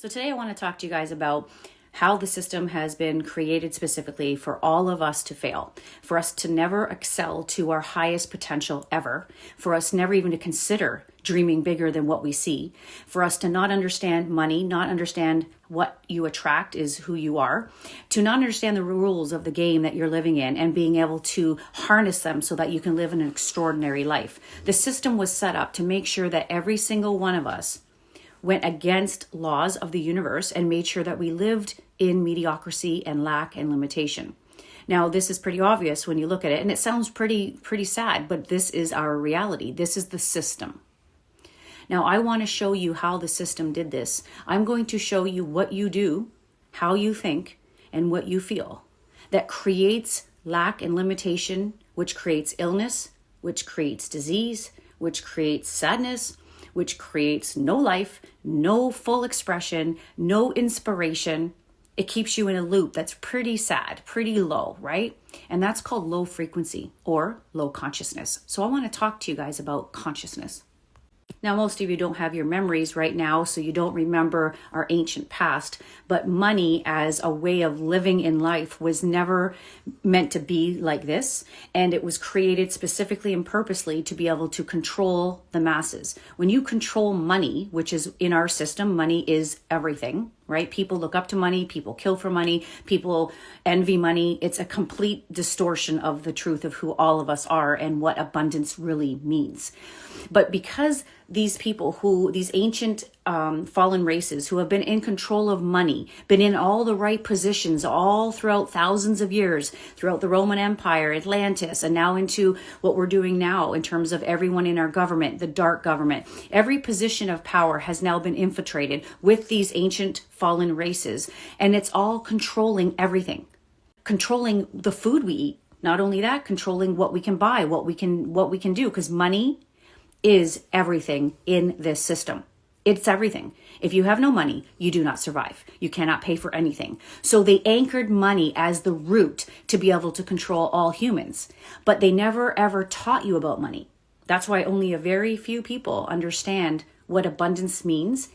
So today I want to talk to you guys about how the system has been created specifically for all of us to fail, for us to never excel to our highest potential ever, for us never even to consider dreaming bigger than what we see, for us to not understand money, not understand what you attract is who you are, to not understand the rules of the game that you're living in and being able to harness them so that you can live an extraordinary life. The system was set up to make sure that every single one of us went against laws of the universe and made sure that we lived in mediocrity and lack and limitation. Now, this is pretty obvious when you look at it, and it sounds pretty sad, but this is our reality. This is the system. Now, I want to show you how the system did this. I'm going to show you what you do, how you think, and what you feel that creates lack and limitation, which creates illness, which creates disease, which creates sadness, which creates no life, no full expression, no inspiration. It keeps you in a loop that's pretty sad, pretty low, right? And that's called low frequency or low consciousness. So I want to talk to you guys about consciousness. Now, most of you don't have your memories right now, so you don't remember our ancient past, but money as a way of living in life was never meant to be like this, and it was created specifically and purposely to be able to control the masses. When you control money, which is in our system, money is everything, right? People look up to money, people kill for money, people envy money. It's a complete distortion of the truth of who all of us are and what abundance really means. But because these people these ancient fallen races who have been in control of money, been in all the right positions all throughout thousands of years, throughout the Roman Empire, Atlantis, and now into what we're doing now in terms of everyone in our government, the dark government, every position of power has now been infiltrated with these ancient fallen races, and it's all controlling everything, controlling the food we eat. Not only that, controlling what we can buy, what we can do, because money is everything in this system. It's everything. If you have no money, you do not survive. You cannot pay for anything. So they anchored money as the root to be able to control all humans, but they never ever taught you about money. That's why only a very few people understand what abundance means,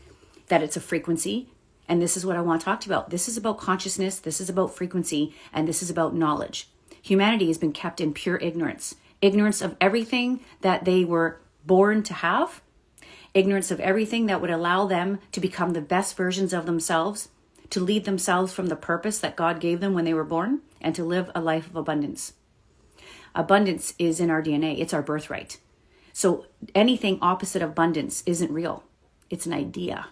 that it's a frequency. And this is what I want to talk to you about. This is about consciousness. This is about frequency. And this is about knowledge. Humanity has been kept in pure ignorance of everything that they were born to have, ignorance of everything that would allow them to become the best versions of themselves, to lead themselves from the purpose that God gave them when they were born, and to live a life of abundance. Abundance is in our DNA. It's our birthright. So anything opposite of abundance isn't real. It's an idea.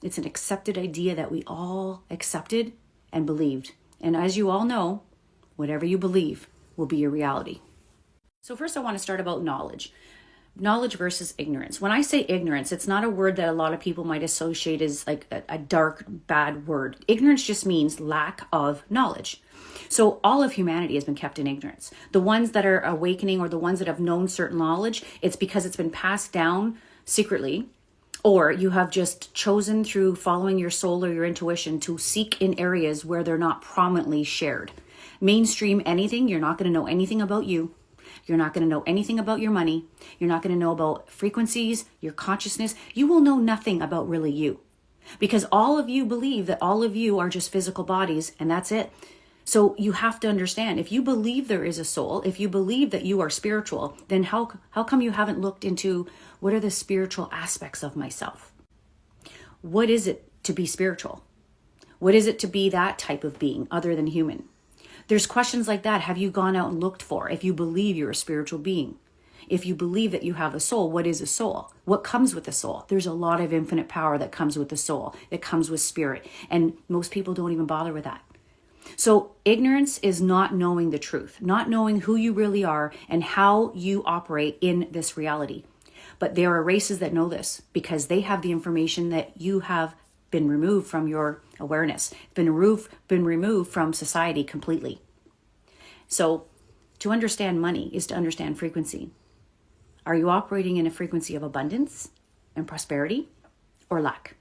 It's an accepted idea that we all accepted and believed. And as you all know, whatever you believe will be your reality. So first I want to start about knowledge. Knowledge versus ignorance. When I say ignorance, it's not a word that a lot of people might associate as like a dark, bad word. Ignorance just means lack of knowledge. So all of humanity has been kept in ignorance. The ones that are awakening or the ones that have known certain knowledge, it's because it's been passed down secretly, or you have just chosen through following your soul or your intuition to seek in areas where they're not prominently shared. Mainstream anything, you're not going to know anything about you. You're not going to know anything about your money. You're not going to know about frequencies, your consciousness. You will know nothing about really you, because all of you believe that all of you are just physical bodies and that's it. So you have to understand, if you believe there is a soul, if you believe that you are spiritual, then how come you haven't looked into what are the spiritual aspects of myself? What is it to be spiritual? What is it to be that type of being other than human? There's questions like that. Have you gone out and looked for? If you believe you're a spiritual being, if you believe that you have a soul, what is a soul? What comes with a soul? There's a lot of infinite power that comes with the soul, that comes with spirit. And most people don't even bother with that. So ignorance is not knowing the truth, not knowing who you really are and how you operate in this reality. But there are races that know this because they have the information that you have been removed from your awareness, been removed from society completely. So to understand money is to understand frequency. Are you operating in a frequency of abundance and prosperity or lack?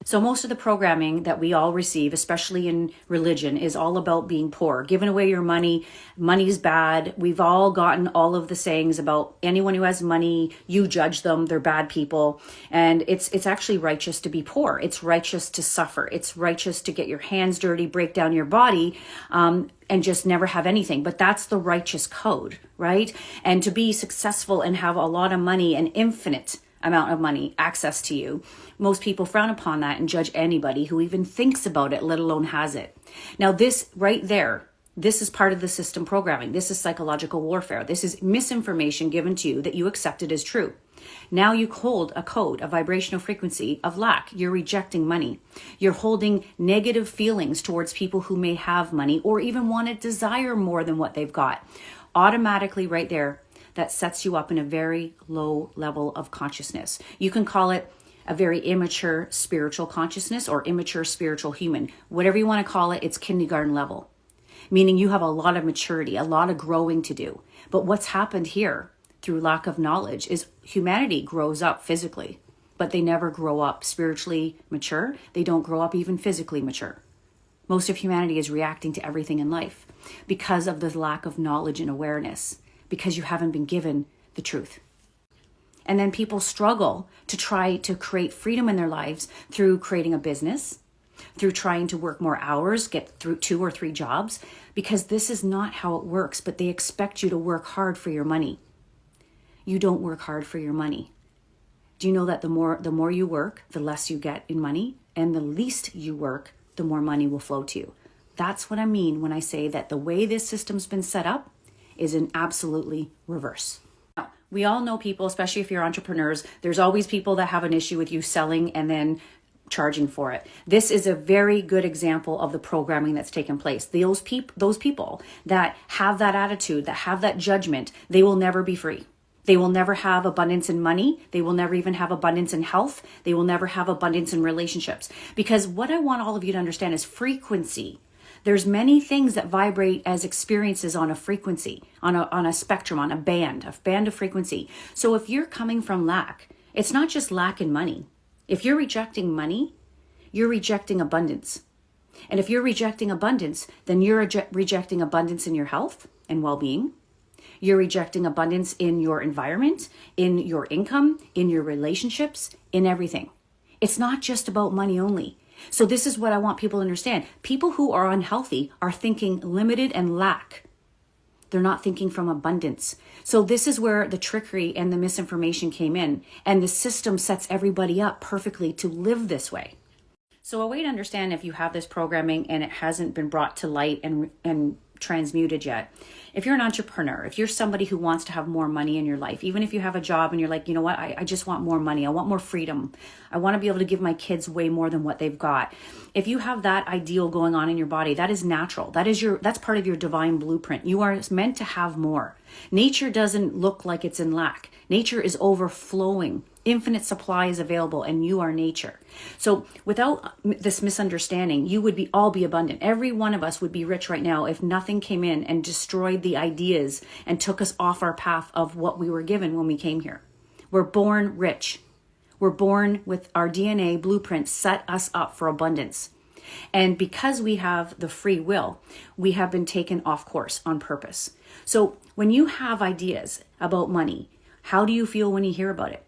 So most of the programming that we all receive, especially in religion, is all about being poor, giving away your money. Money's bad. We've all gotten all of the sayings about anyone who has money, you judge them, they're bad people. And it's actually righteous to be poor. It's righteous to suffer. It's righteous to get your hands dirty, break down your body, and just never have anything. But that's the righteous code, right? And to be successful and have a lot of money, an infinite amount of money access to you, most people frown upon that and judge anybody who even thinks about it, let alone has it. Now this right there, this is part of the system programming. This is psychological warfare. This is misinformation given to you that you accepted as true. Now you hold a code, a vibrational frequency of lack. You're rejecting money. You're holding negative feelings towards people who may have money or even want to desire more than what they've got. Automatically right there, that sets you up in a very low level of consciousness. You can call it a very immature spiritual consciousness or immature spiritual human. Whatever you want to call it, it's kindergarten level, meaning you have a lot of maturity, a lot of growing to do. But what's happened here through lack of knowledge is humanity grows up physically, but they never grow up spiritually mature. They don't grow up even physically mature. Most of humanity is reacting to everything in life because of the lack of knowledge and awareness, because you haven't been given the truth. And then people struggle to try to create freedom in their lives through creating a business, through trying to work more hours, get through 2 or 3 jobs, because this is not how it works, but they expect you to work hard for your money. You don't work hard for your money. Do you know that the more you work, the less you get in money, and the least you work, the more money will flow to you? That's what I mean when I say that the way this system's been set up is in absolutely reverse. Now, we all know people, especially if you're entrepreneurs, there's always people that have an issue with you selling and then charging for it. This is a very good example of the programming that's taken place. Those people that have that attitude, that have that judgment, they will never be free. They will never have abundance in money. They will never even have abundance in health. They will never have abundance in relationships. Because what I want all of you to understand is frequency. There's many things that vibrate as experiences on a frequency, on a spectrum, on a band of frequency. So if you're coming from lack, it's not just lack in money. If you're rejecting money, you're rejecting abundance. And if you're rejecting abundance, then you're rejecting abundance in your health and well-being. You're rejecting abundance in your environment, in your income, in your relationships, in everything. It's not just about money only. So this is what I want people to understand. People who are unhealthy are thinking limited and lack. They're not thinking from abundance. So this is where the trickery and the misinformation came in. And the system sets everybody up perfectly to live this way. So a way to understand if you have this programming and it hasn't been brought to light and transmuted yet. If you're an entrepreneur, if you're somebody who wants to have more money in your life, even if you have a job and you're like, you know what, I just want more money. I want more freedom. I want to be able to give my kids way more than what they've got. If you have that ideal going on in your body, that is natural. That's part of your divine blueprint. You are meant to have more. Nature doesn't look like it's in lack. Nature is overflowing. Infinite supply is available and you are nature. So without this misunderstanding, you would all be abundant. Every one of us would be rich right now if nothing came in and destroyed the ideas and took us off our path of what we were given when we came here. We're born rich. We're born with our DNA blueprint set us up for abundance. And because we have the free will, we have been taken off course on purpose. So when you have ideas about money, how do you feel when you hear about it?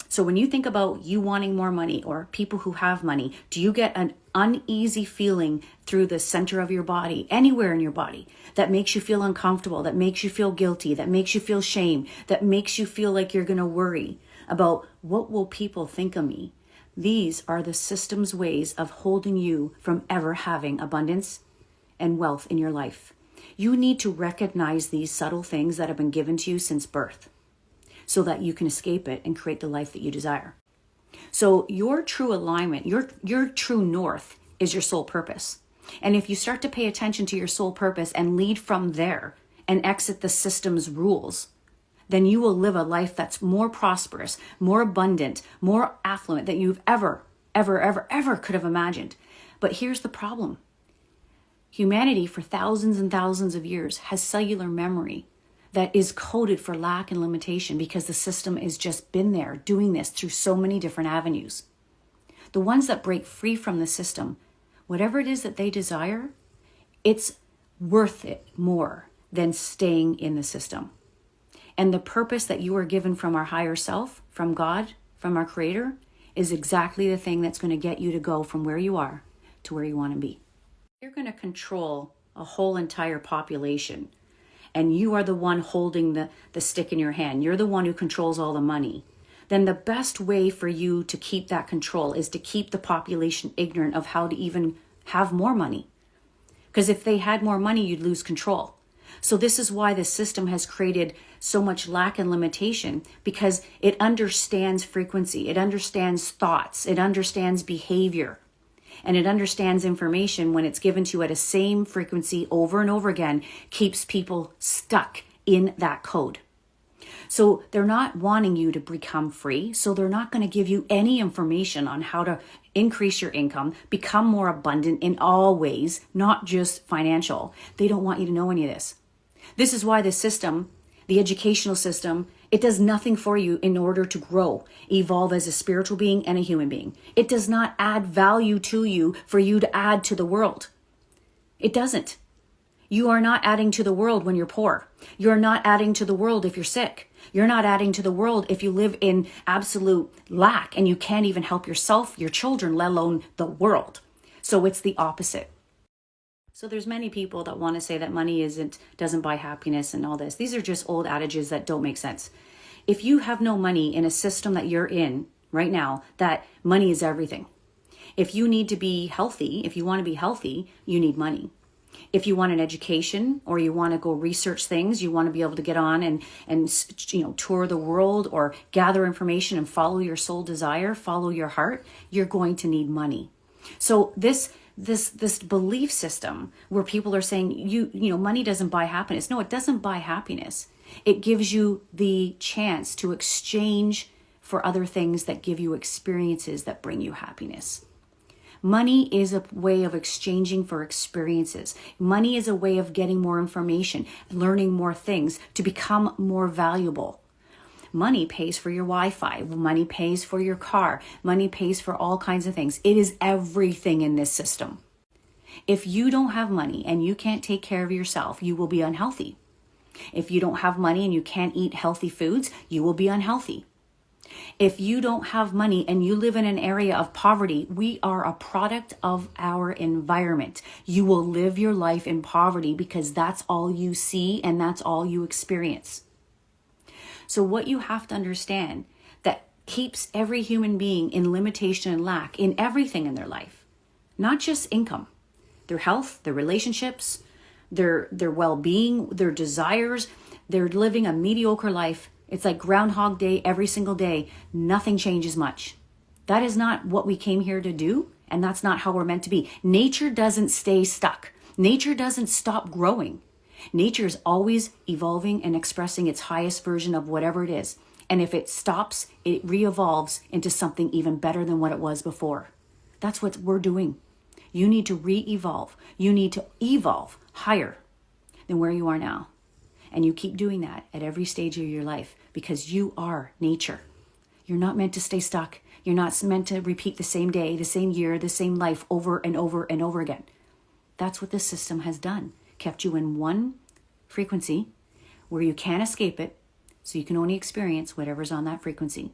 So when you think about you wanting more money or people who have money, do you get an uneasy feeling through the center of your body, anywhere in your body, that makes you feel uncomfortable, that makes you feel guilty, that makes you feel shame, that makes you feel like you're going to worry about what will people think of me? These are the system's ways of holding you from ever having abundance and wealth in your life. You need to recognize these subtle things that have been given to you since birth, so that you can escape it and create the life that you desire. So your true alignment, your true north is your soul purpose. And if you start to pay attention to your soul purpose and lead from there and exit the system's rules, then you will live a life that's more prosperous, more abundant, more affluent than you've ever could have imagined. But here's the problem. Humanity for thousands and thousands of years has cellular memory that is coded for lack and limitation because the system has just been there doing this through so many different avenues. The ones that break free from the system, whatever it is that they desire, it's worth it more than staying in the system. And the purpose that you are given from our higher self, from God, from our Creator, is exactly the thing that's going to get you to go from where you are to where you want to be. You're going to control a whole entire population, and you are the one holding the stick in your hand. You're the one who controls all the money. Then the best way for you to keep that control is to keep the population ignorant of how to even have more money. Because if they had more money, you'd lose control. So this is why the system has created so much lack and limitation, because it understands frequency, it understands thoughts, it understands behavior, and it understands information when it's given to you at a same frequency over and over again, keeps people stuck in that code. So they're not wanting you to become free. So they're not going to give you any information on how to increase your income, become more abundant in all ways, not just financial. They don't want you to know any of this. This is why the system, the educational system, it does nothing for you in order to grow, evolve as a spiritual being and a human being. It does not add value to you for you to add to the world. It doesn't. You are not adding to the world when you're poor. You're not adding to the world if you're sick. You're not adding to the world if you live in absolute lack and you can't even help yourself, your children, let alone the world. So it's the opposite. So there's many people that want to say that money doesn't buy happiness and all this. These are just old adages that don't make sense. If you have no money in a system that you're in right now, that money is everything. If you need to be healthy, if you want to be healthy, you need money. If you want an education or you want to go research things, you want to be able to get on and tour the world or gather information and follow your soul desire, follow your heart, you're going to need money. So this belief system where people are saying money doesn't buy happiness. No, it doesn't buy happiness. It gives you the chance to exchange for other things that give you experiences that bring you happiness. Money is a way of exchanging for experiences. Money is a way of getting more information, learning more things to become more valuable. Money pays for your Wi-Fi. Money pays for your car. Money pays for all kinds of things. It is everything in this system. If you don't have money and you can't take care of yourself, you will be unhealthy. If you don't have money and you can't eat healthy foods, you will be unhealthy. If you don't have money and you live in an area of poverty, we are a product of our environment. You will live your life in poverty because that's all you see and that's all you experience. So what you have to understand that keeps every human being in limitation and lack in everything in their life, not just income, their health, their relationships, their well-being, their desires, they're living a mediocre life. It's like Groundhog Day every single day. Nothing changes much. That is not what we came here to do, and that's not how we're meant to be. Nature doesn't stay stuck. Nature doesn't stop growing. Nature is always evolving and expressing its highest version of whatever it is. And if it stops, it re-evolves into something even better than what it was before. That's what we're doing. You need to re-evolve. You need to evolve higher than where you are now. And you keep doing that at every stage of your life because you are nature. You're not meant to stay stuck. You're not meant to repeat the same day, the same year, the same life over and over and over again. That's what this system has done. Kept you in one frequency where you can't escape it, so you can only experience whatever's on that frequency.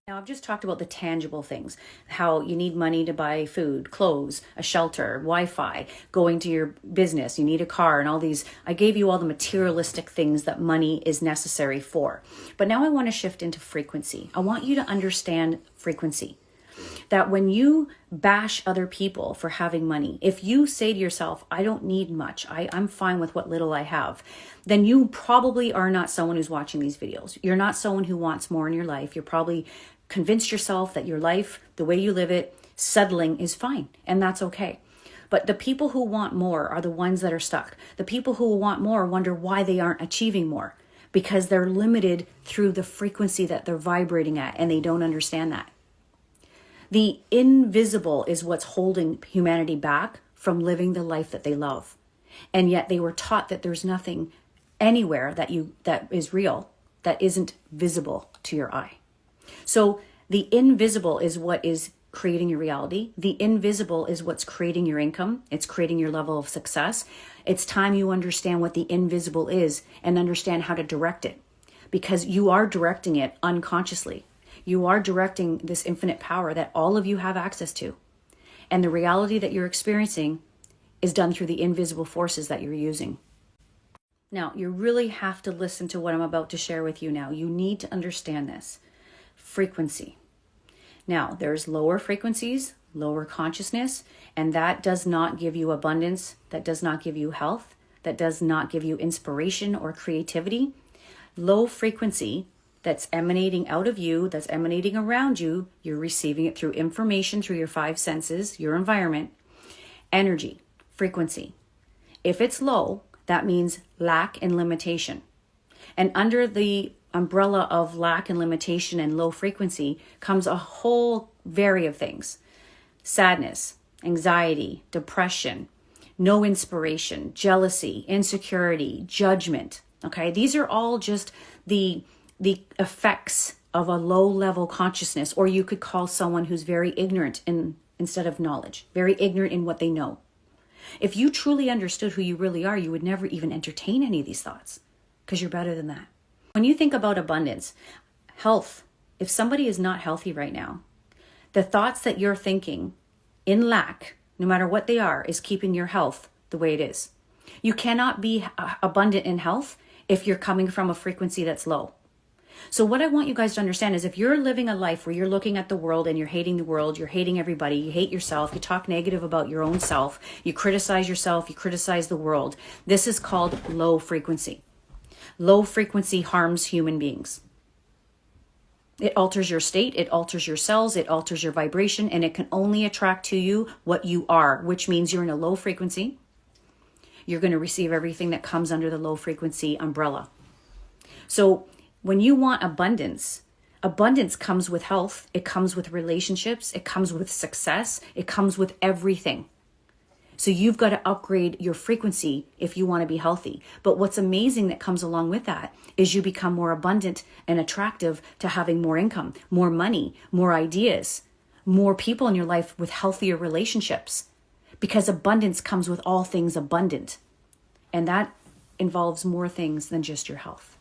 Now, I've just talked about the tangible things, how you need money to buy food, clothes, a shelter, Wi-Fi, going to your business, you need a car, and all these. I gave you all the materialistic things that money is necessary for. But now I want to shift into frequency. I want you to understand frequency. That when you bash other people for having money, if you say to yourself, I don't need much, I'm fine with what little I have, then you probably are not someone who's watching these videos. You're not someone who wants more in your life. You're probably convinced yourself that your life, the way you live it, settling is fine, and that's okay. But the people who want more are the ones that are stuck. The people who want more wonder why they aren't achieving more, because they're limited through the frequency that they're vibrating at, and they don't understand that. The invisible is what's holding humanity back from living the life that they love. And yet they were taught that there's nothing anywhere that is real that isn't visible to your eye. So the invisible is what is creating your reality. The invisible is what's creating your income. It's creating your level of success. It's time you understand what the invisible is and understand how to direct it, because you are directing it unconsciously. You are directing this infinite power that all of you have access to. And the reality that you're experiencing is done through the invisible forces that you're using. Now, you really have to listen to what I'm about to share with you now. You need to understand this. Frequency. Now, there's lower frequencies, lower consciousness, and that does not give you abundance. That does not give you health. That does not give you inspiration or creativity. Low frequency that's emanating out of you, that's emanating around you, you're receiving it through information, through your 5 senses, your environment, energy, frequency. If it's low, that means lack and limitation. And under the umbrella of lack and limitation and low frequency comes a whole variety of things. Sadness, anxiety, depression, no inspiration, jealousy, insecurity, judgment. Okay, these are all just the effects of a low level consciousness, or you could call someone who's very ignorant instead of knowledge, very ignorant in what they know. If you truly understood who you really are, you would never even entertain any of these thoughts, because you're better than that. When you think about abundance, health, if somebody is not healthy right now, the thoughts that you're thinking in lack, no matter what they are, is keeping your health the way it is. You cannot be abundant in health if you're coming from a frequency that's low. So what I want you guys to understand is, if you're living a life where you're looking at the world and you're hating the world, you're hating everybody, you hate yourself, you talk negative about your own self, you criticize yourself, you criticize the world, this is called low frequency. Low frequency harms human beings. It alters your state, it alters your cells, it alters your vibration, and it can only attract to you what you are, which means you're in a low frequency. You're going to receive everything that comes under the low frequency umbrella. So when you want abundance, abundance comes with health, it comes with relationships, it comes with success, it comes with everything. So you've got to upgrade your frequency if you want to be healthy. But what's amazing that comes along with that is you become more abundant and attractive to having more income, more money, more ideas, more people in your life with healthier relationships. Because abundance comes with all things abundant. And that involves more things than just your health.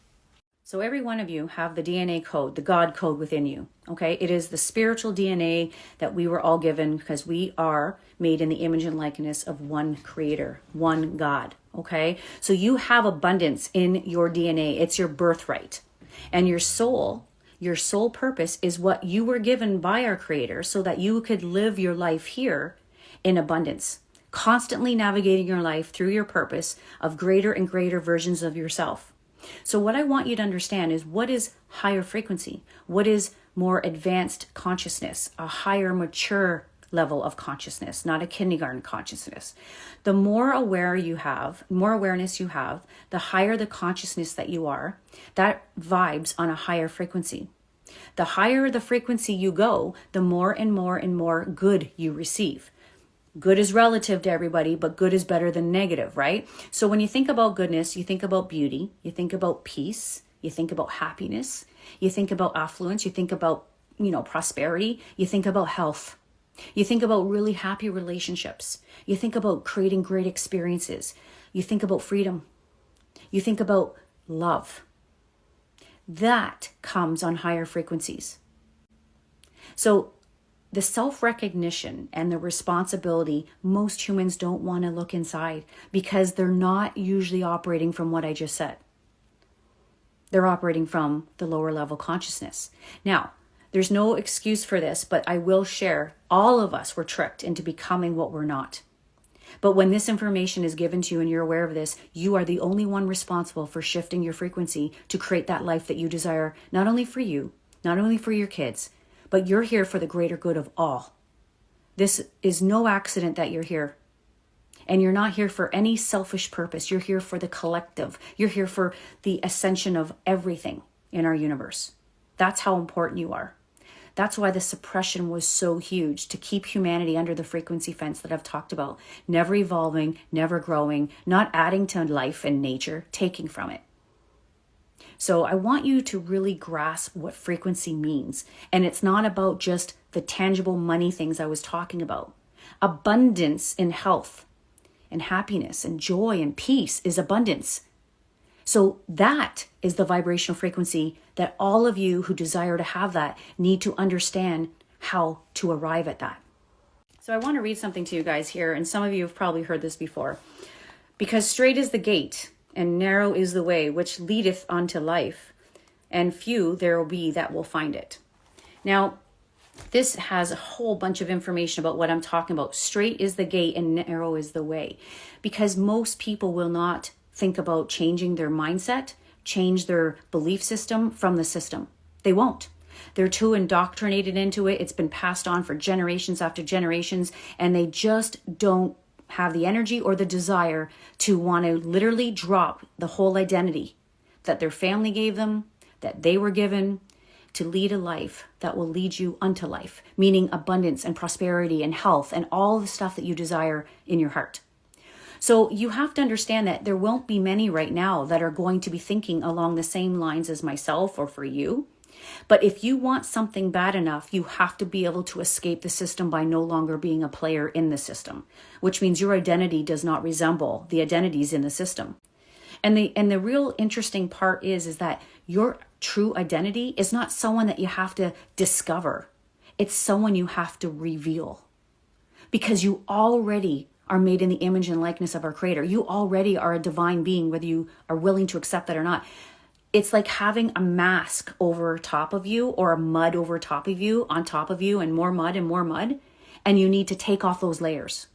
So every one of you have the DNA code, the God code within you, okay? It is the spiritual DNA that we were all given, because we are made in the image and likeness of one creator, one God, okay? So you have abundance in your DNA. It's your birthright. And your soul purpose is what you were given by our creator so that you could live your life here in abundance, constantly navigating your life through your purpose of greater and greater versions of yourself. So what I want you to understand is, what is higher frequency? What is more advanced consciousness? A higher mature level of consciousness, not a kindergarten consciousness. The more awareness you have, the higher the consciousness that you are, that vibes on a higher frequency. The higher the frequency you go, the more and more and more good you receive. Good is relative to everybody, but good is better than negative, right? So when you think about goodness, you think about beauty, you think about peace, you think about happiness, you think about affluence, you think about, prosperity, you think about health, you think about really happy relationships, you think about creating great experiences, you think about freedom, you think about love. That comes on higher frequencies. So the self-recognition and the responsibility, most humans don't want to look inside, because they're not usually operating from what I just said. They're operating from the lower level consciousness. Now, there's no excuse for this, but I will share, all of us were tricked into becoming what we're not. But when this information is given to you and you're aware of this, you are the only one responsible for shifting your frequency to create that life that you desire, not only for you, not only for your kids, but you're here for the greater good of all. This is no accident that you're here. And you're not here for any selfish purpose. You're here for the collective. You're here for the ascension of everything in our universe. That's how important you are. That's why the suppression was so huge, to keep humanity under the frequency fence that I've talked about. Never evolving, never growing, not adding to life and nature, taking from it. So I want you to really grasp what frequency means. And it's not about just the tangible money things I was talking about. Abundance in health and happiness and joy and peace is abundance. So that is the vibrational frequency that all of you who desire to have that need to understand how to arrive at that. So I want to read something to you guys here, and some of you have probably heard this before. Because straight is the gate, and narrow is the way which leadeth unto life, and few there will be that will find it. Now, this has a whole bunch of information about what I'm talking about. Straight is the gate and narrow is the way. Because most people will not think about changing their mindset, change their belief system from the system. They won't. They're too indoctrinated into it. It's been passed on for generations after generations, and they just don't have the energy or the desire to want to literally drop the whole identity that their family gave them, that they were given, to lead a life that will lead you unto life, meaning abundance and prosperity and health and all the stuff that you desire in your heart. So you have to understand that there won't be many right now that are going to be thinking along the same lines as myself or for you. But if you want something bad enough, you have to be able to escape the system by no longer being a player in the system, which means your identity does not resemble the identities in the system. And the real interesting part is that your true identity is not someone that you have to discover. It's someone you have to reveal. Because you already are made in the image and likeness of our Creator. You already are a divine being, whether you are willing to accept that or not. It's like having a mask over top of you or a mud over top of you, on top of you, and more mud, and you need to take off those layers.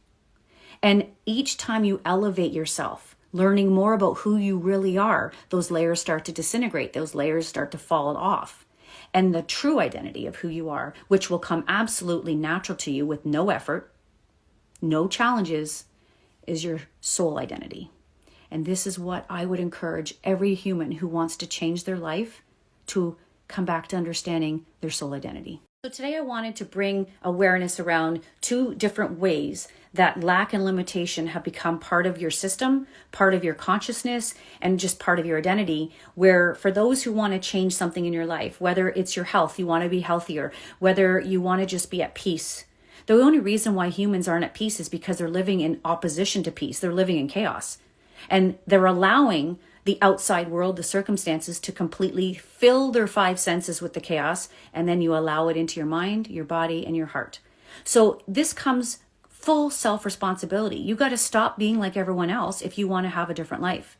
And each time you elevate yourself, learning more about who you really are, those layers start to disintegrate, those layers start to fall off. And the true identity of who you are, which will come absolutely natural to you with no effort, no challenges, is your soul identity. And this is what I would encourage every human who wants to change their life to come back to understanding their soul identity. So today I wanted to bring awareness around two different ways that lack and limitation have become part of your system, part of your consciousness, and just part of your identity, where for those who want to change something in your life, whether it's your health, you want to be healthier, whether you want to just be at peace. The only reason why humans aren't at peace is because they're living in opposition to peace. They're living in chaos. And they're allowing the outside world, the circumstances, to completely fill their five senses with the chaos. And then you allow it into your mind, your body, and your heart. So this comes full self-responsibility. You got to stop being like everyone else if you want to have a different life.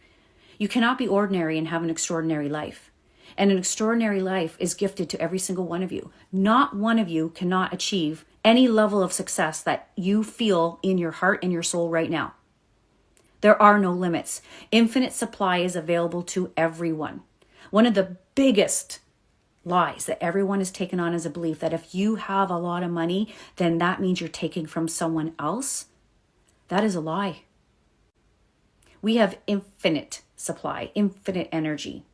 You cannot be ordinary and have an extraordinary life. And an extraordinary life is gifted to every single one of you. Not one of you cannot achieve any level of success that you feel in your heart and your soul right now. There are no limits. Infinite supply is available to everyone. One of the biggest lies that everyone has taken on as a belief that if you have a lot of money, then that means you're taking from someone else. That is a lie. We have infinite supply, infinite energy.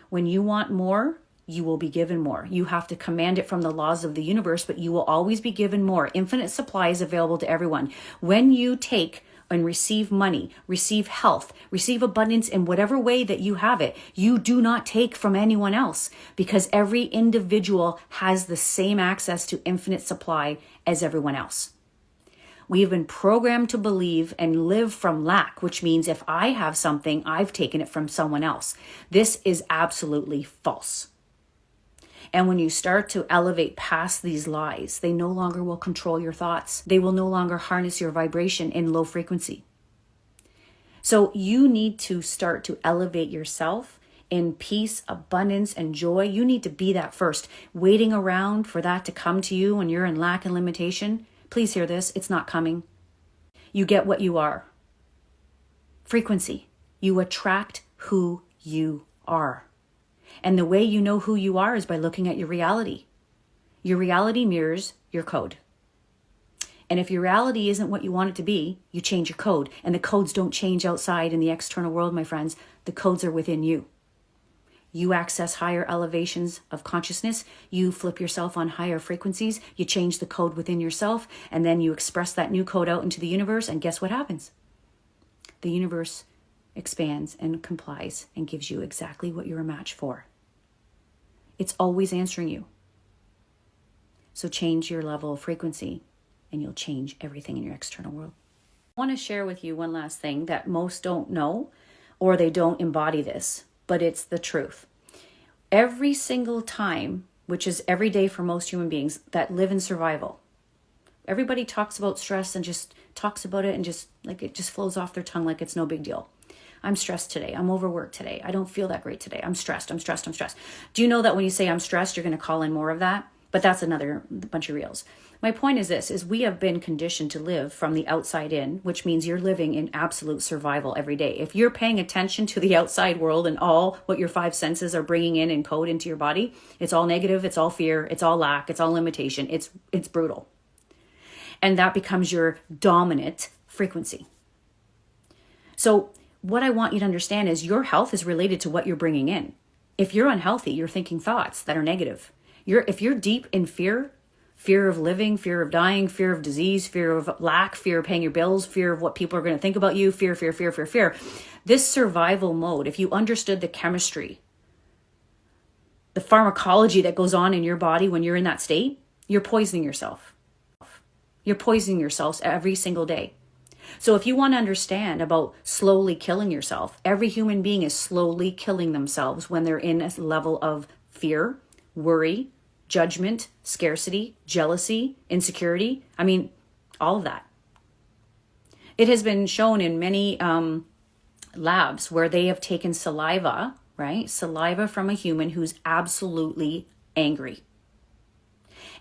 When you want more, you will be given more. You have to command it from the laws of the universe, but you will always be given more. Infinite supply is available to everyone. When you take and receive money, receive health, receive abundance in whatever way that you have it, you do not take from anyone else, because every individual has the same access to infinite supply as everyone else. We have been programmed to believe and live from lack, which means if I have something, I've taken it from someone else. This is absolutely false. And when you start to elevate past these lies, they no longer will control your thoughts. They will no longer harness your vibration in low frequency. So you need to start to elevate yourself in peace, abundance, and joy. You need to be that first. Waiting around for that to come to you when you're in lack and limitation, please hear this, it's not coming. You get what you are. Frequency. You attract who you are. And the way you know who you are is by looking at your reality. Your reality mirrors your code. And if your reality isn't what you want it to be, you change your code. And the codes don't change outside in the external world, my friends. The codes are within you. You access higher elevations of consciousness. You flip yourself on higher frequencies. You change the code within yourself. And then you express that new code out into the universe. And guess what happens? The universe expands and complies and gives you exactly what you're a match for. It's always answering you. So change your level of frequency and you'll change everything in your external world. I want to share with you one last thing that most don't know, or they don't embody this, but it's the truth. Every single time, which is every day for most human beings that live in survival, everybody talks about stress and just talks about it and just like it just flows off their tongue like it's no big deal. I'm stressed today. I'm overworked today. I don't feel that great today. I'm stressed. Do you know that when you say I'm stressed, you're going to call in more of that? But that's another bunch of reels. My point is this, is we have been conditioned to live from the outside in, which means you're living in absolute survival every day. If you're paying attention to the outside world and all what your five senses are bringing in and code into your body, it's all negative, it's all fear, it's all lack, it's all limitation, it's brutal. And that becomes your dominant frequency. So what I want you to understand is your health is related to what you're bringing in. If you're unhealthy, you're thinking thoughts that are negative. If you're deep in fear of living, fear of dying, fear of disease, fear of lack, fear of paying your bills, fear of what people are going to think about you, fear. This survival mode, if you understood the chemistry, the pharmacology that goes on in your body when you're in that state, you're poisoning yourself. You're poisoning yourselves every single day. So if you want to understand about slowly killing yourself, every human being is slowly killing themselves when they're in a level of fear, worry, judgment, scarcity, jealousy, insecurity. I mean, all of that. It has been shown in many labs where they have taken saliva, right? Saliva from a human who's absolutely angry.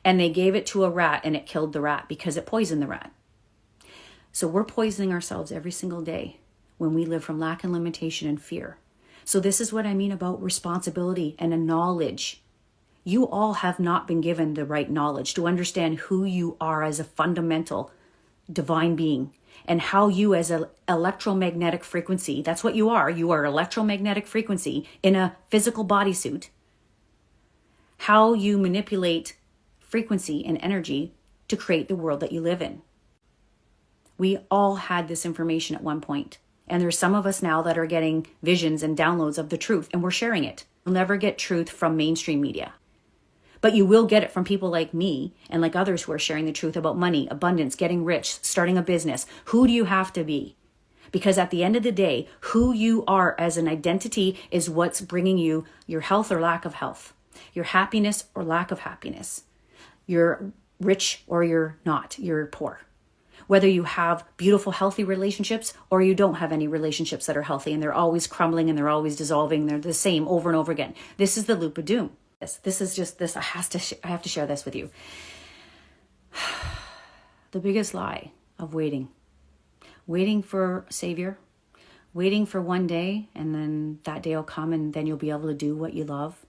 And they gave it to a rat and it killed the rat because it poisoned the rat. So we're poisoning ourselves every single day when we live from lack and limitation and fear. So this is what I mean about responsibility and a knowledge. You all have not been given the right knowledge to understand who you are as a fundamental divine being and how you as an electromagnetic frequency, that's what you are electromagnetic frequency in a physical bodysuit, how you manipulate frequency and energy to create the world that you live in. We all had this information at one point. And there's some of us now that are getting visions and downloads of the truth, and we're sharing it. You'll never get truth from mainstream media. But you will get it from people like me and like others who are sharing the truth about money, abundance, getting rich, starting a business. Who do you have to be? Because at the end of the day, who you are as an identity is what's bringing you your health or lack of health, your happiness or lack of happiness. You're rich or you're not, you're poor. Whether you have beautiful, healthy relationships or you don't have any relationships that are healthy and they're always crumbling and they're always dissolving, they're the same over and over again. This is the loop of doom. This is just this. I have to share this with you. The biggest lie of waiting for Savior, waiting for one day, and then that day will come and then you'll be able to do what you love.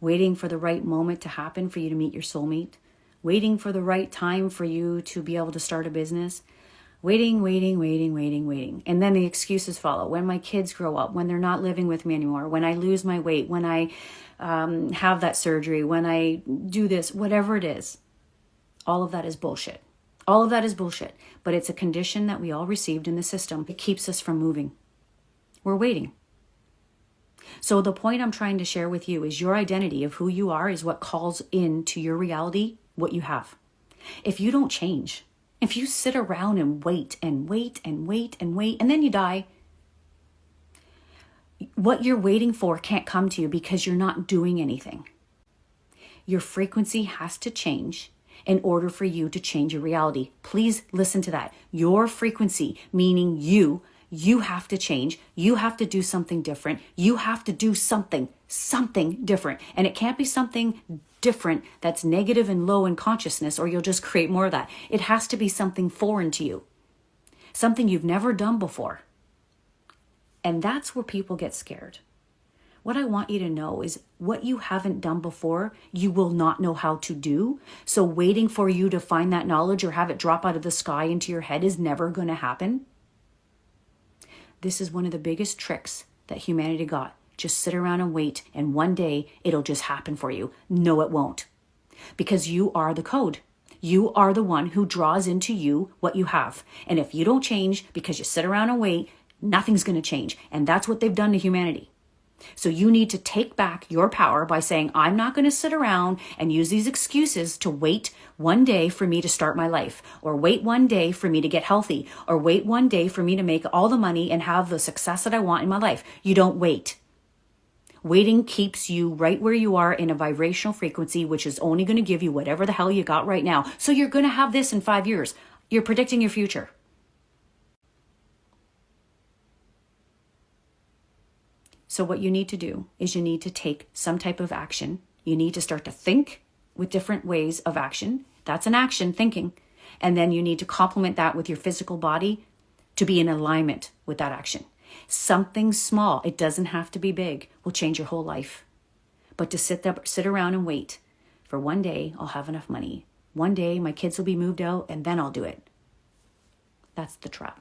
Waiting for the right moment to happen for you to meet your soulmate. Waiting for the right time for you to be able to start a business. Waiting. And then the excuses follow. When my kids grow up, when they're not living with me anymore, when I lose my weight, when I have that surgery, when I do this, whatever it is, all of that is bullshit. All of that is bullshit. But it's a condition that we all received in the system. It keeps us from moving. We're waiting. So the point I'm trying to share with you is your identity of who you are is what calls into your reality what you have. If you don't change, if you sit around and wait, and then you die, what you're waiting for can't come to you because you're not doing anything. Your frequency has to change in order for you to change your reality. Please listen to that. Your frequency, meaning you have to change. You have to do something different. You have to do something different. And it can't be something different that's negative and low in consciousness, or you'll just create more of that. It has to be something foreign to you, something you've never done before. And that's where people get scared. What I want you to know is what you haven't done before, you will not know how to do. So waiting for you to find that knowledge or have it drop out of the sky into your head is never going to happen. This is one of the biggest tricks that humanity got. Just sit around and wait, and one day it'll just happen for you. No, it won't. Because you are the code. You are the one who draws into you what you have. And if you don't change because you sit around and wait, Nothing's going to change. And that's what they've done to humanity. So you need to take back your power by saying, I'm not going to sit around and use these excuses to wait one day for me to start my life, or wait one day for me to get healthy, or wait one day for me to make all the money and have the success that I want in my life. You don't wait. Waiting keeps you right where you are in a vibrational frequency, which is only going to give you whatever the hell you got right now. So you're going to have this in 5 years. You're predicting your future. So what you need to do is you need to take some type of action. You need to start to think with different ways of action. That's an action, thinking. And then you need to complement that with your physical body to be in alignment with that action. Something small, it doesn't have to be big, will change your whole life. But to sit around and wait for one day I'll have enough money. One day my kids will be moved out and then I'll do it. That's the trap.